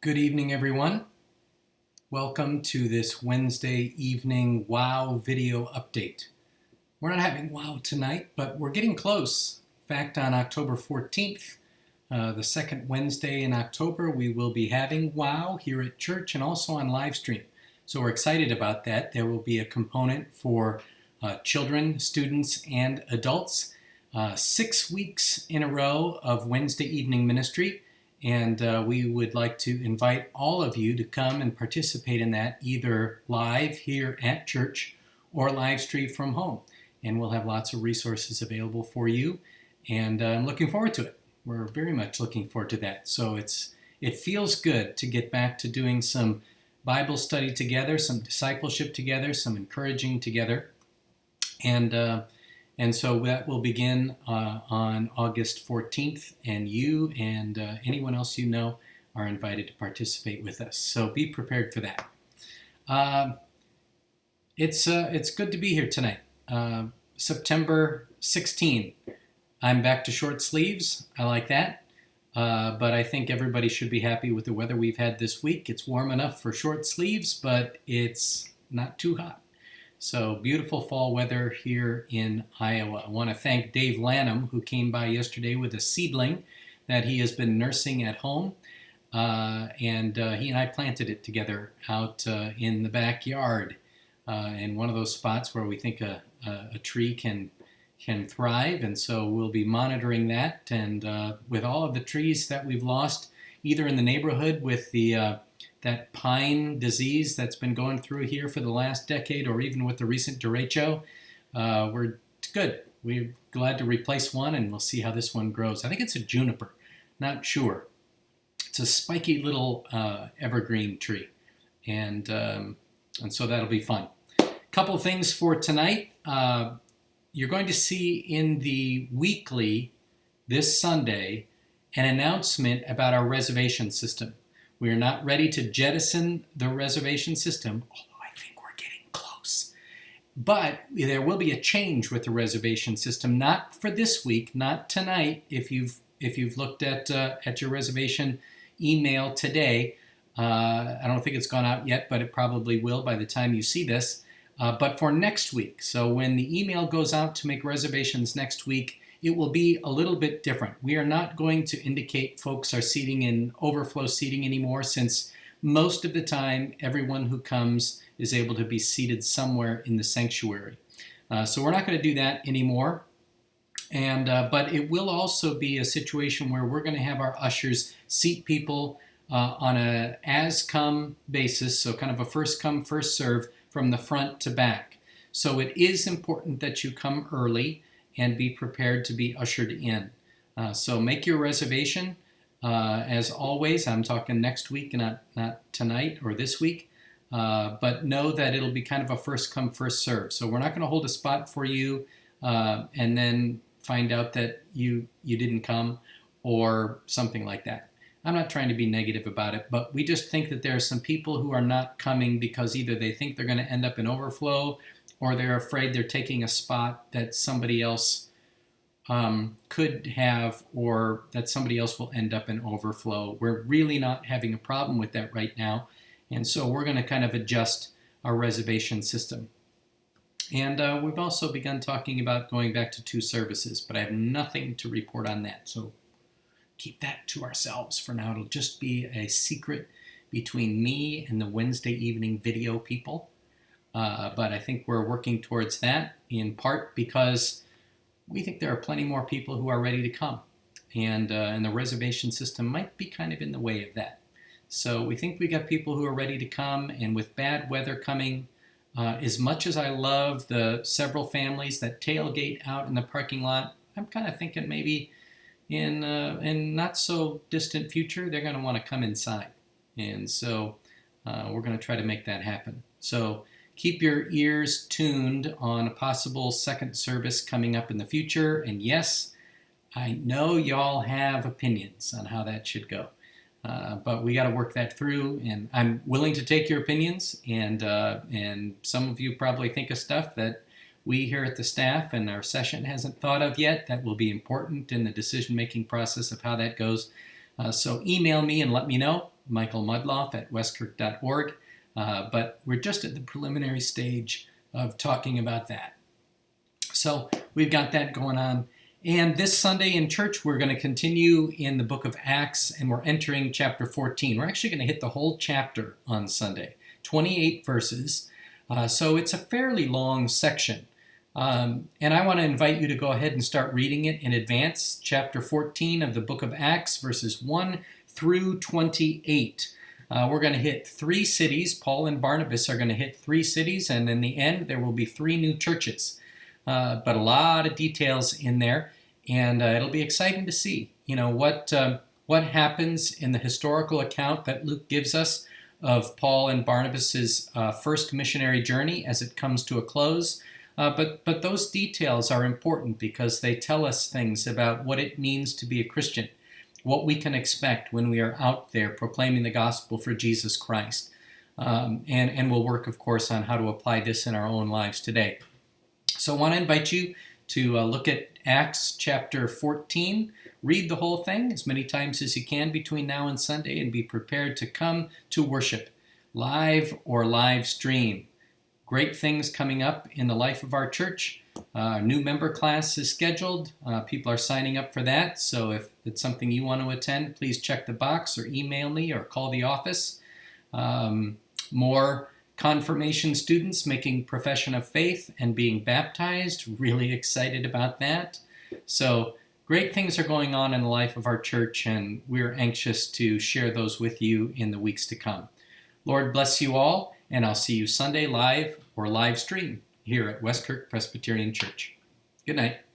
Good evening, everyone. Welcome to this Wednesday evening WOW video update. We're not having WOW tonight, but we're getting close. In fact, on October 14th, the second Wednesday in October, we will be having WOW here at church and also on live stream. So we're excited about that. There will be a component for children, students, and adults. 6 weeks in a row of Wednesday evening ministry. And we would like to invite all of you to come and participate in that, either live here at church or live stream from home. And we'll have lots of resources available for you. And I'm looking forward to it. We're very much looking forward to that. So it feels good to get back to doing some Bible study together, some discipleship together, some encouraging together. And so that will begin on August 14th, and you and anyone else you know are invited to participate with us. So be prepared for that. It's good to be here tonight. September 16. I'm back to short sleeves. I like that. But I think everybody should be happy with the weather we've had this week. It's warm enough for short sleeves, but it's not too hot. So beautiful fall weather here in Iowa. I want to thank Dave Lanham, who came by yesterday with a seedling that he has been nursing at home. And he and I planted it together out in the backyard in one of those spots where we think a tree can thrive. And so we'll be monitoring that. And with all of the trees that we've lost, either in the neighborhood with that pine disease that's been going through here for the last decade, or even with the recent derecho, we're good. We're glad to replace one, and we'll see how this one grows. I think it's a juniper, not sure. It's a spiky little evergreen tree, and so that'll be fun. Couple things for tonight. You're going to see in the weekly this Sunday an announcement about our reservation system. We are not ready to jettison the reservation system, although I think we're getting close. But there will be a change with the reservation system, not for this week, not tonight. If you've looked at your reservation email today, I don't think it's gone out yet, but it probably will by the time you see this. But for next week, so when the email goes out to make reservations next week, it will be a little bit different. We are not going to indicate folks are seating in overflow seating anymore, since most of the time everyone who comes is able to be seated somewhere in the sanctuary. So we're not going to do that anymore. But it will also be a situation where we're going to have our ushers seat people on a as-come basis, so kind of a first-come, first-serve from the front to back. So it is important that you come early and be prepared to be ushered in. So make your reservation. As always, I'm talking next week, not tonight or this week, but know that it'll be kind of a first come, first serve. So we're not going to hold a spot for you and then find out that you didn't come or something like that. I'm not trying to be negative about it, but we just think that there are some people who are not coming because either they think they're going to end up in overflow, or they're afraid they're taking a spot that somebody else could have, or that somebody else will end up in overflow. We're really not having a problem with that right now, and so we're going to kind of adjust our reservation system. And we've also begun talking about going back to 2 services, but I have nothing to report on that, so keep that to ourselves for now. It'll just be a secret between me and the Wednesday evening video people. But I think we're working towards that, in part because we think there are plenty more people who are ready to come. And the reservation system might be kind of in the way of that. So we think we got people who are ready to come, and with bad weather coming, as much as I love the several families that tailgate out in the parking lot, I'm kind of thinking maybe in not so distant future, they're going to want to come inside. And so we're going to try to make that happen. So keep your ears tuned on a possible second service coming up in the future. And yes, I know y'all have opinions on how that should go. But we got to work that through, and I'm willing to take your opinions. And some of you probably think of stuff that we here at the staff and our session hasn't thought of yet that will be important in the decision-making process of how that goes. So email me and let me know. Michael Mudloff at westkirk.org. But we're just at the preliminary stage of talking about that. So we've got that going on. And this Sunday in church, we're going to continue in the book of Acts, and we're entering chapter 14. We're actually going to hit the whole chapter on Sunday, 28 verses. So it's a fairly long section. And I want to invite you to go ahead and start reading it in advance. Chapter 14 of the book of Acts, verses 1 through 28. We're going to hit 3 cities. Paul and Barnabas are going to hit 3 cities, and in the end, there will be 3 new churches. But a lot of details in there, and it'll be exciting to see, what happens in the historical account that Luke gives us of Paul and Barnabas's first missionary journey as it comes to a close. But those details are important because they tell us things about what it means to be a Christian, what we can expect when we are out there proclaiming the gospel for Jesus Christ. And we'll work, of course, on how to apply this in our own lives today. So I want to invite you to look at Acts chapter 14. Read the whole thing as many times as you can between now and Sunday, and be prepared to come to worship, live or live stream. Great things coming up in the life of our church. New member class is scheduled. People are signing up for that. So if it's something you want to attend, please check the box or email me or call the office. More confirmation students making profession of faith and being baptized. Really excited about that. So great things are going on in the life of our church, and we're anxious to share those with you in the weeks to come. Lord bless you all, and I'll see you Sunday live or live stream here at Westkirk Presbyterian Church. Good night.